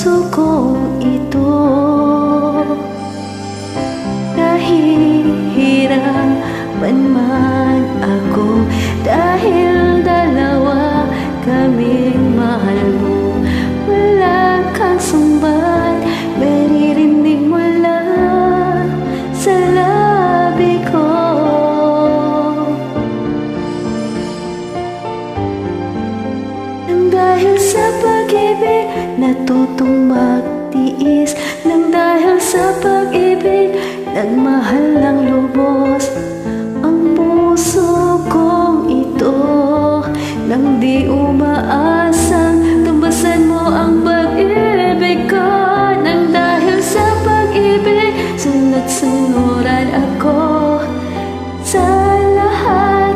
puso kong ito. Nahihirapan man ako dahil dalawa kaming mahal mo. Wala kang sumbat, maririnig mo lang sa labi ko. Nang dahil sa pag-ibig natutong magtiis, nang dahil sa pag-ibig nagmahal ng lubos ang puso kong ito. Nang di umaasang tumbasan mo ang pag-ibig ko. Nang dahil sa pag-ibig sunod-sunuran ako sa lahat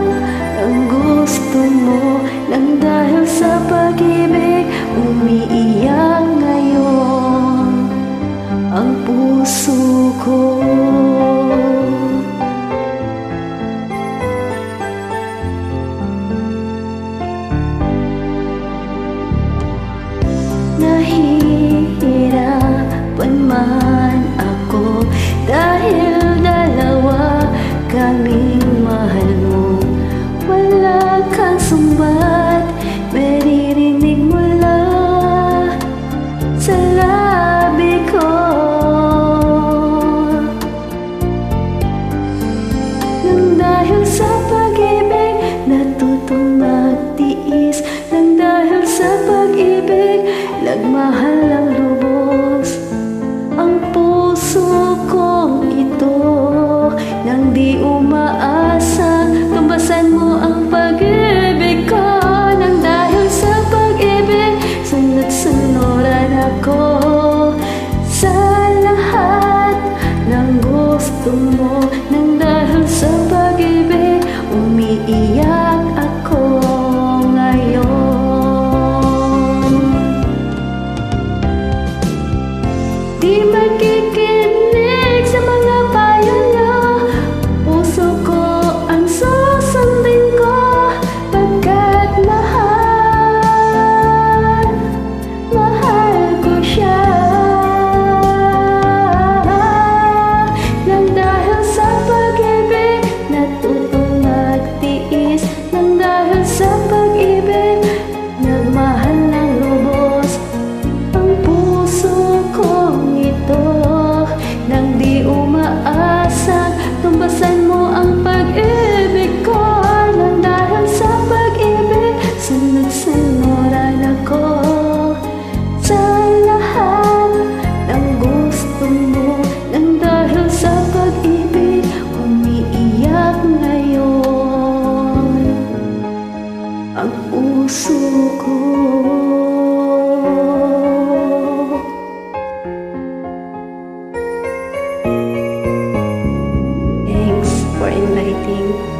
ng gusto mo. Nang dahil sa pag-ibig umiiyak ngayon ang puso ko. Nahihirapan man ako dahil dalawa kaming mahal mo. Wala kang sumbat, maririnig mo lang sa labi ko. Nang dahil sa pag-ibig natutong magtiis, nang dahil sa pag-ibig nagmahal ng lubos ang puso kong ito. Nang di umaasang tumbasan mo ang pag-ibig ko. Nang dahil sa pag-ibig sunod-sunuran ako sa lahat ng gusto mo. Nang dahil sa pag-ibig umiiyak ako ngayon. Di makikinig sa mga payo niyo, puso ko ang susundin ko. Pagkat mahal, mahal ko siya. Nang dahil sa pag-ibig natutong magtiis, nang dahil sa pag-ibig nagmahal ng lubos ang puso kong ito. Nang di umaasang tumbasan mo ang pag-ibig ko. Nang dahil sa pag-ibig sunod-sunuran ako sa lahat ng gusto mo. Nang dahil sa pag-ibig umiiyak ngayon ang puso ko. Thanks for inviting.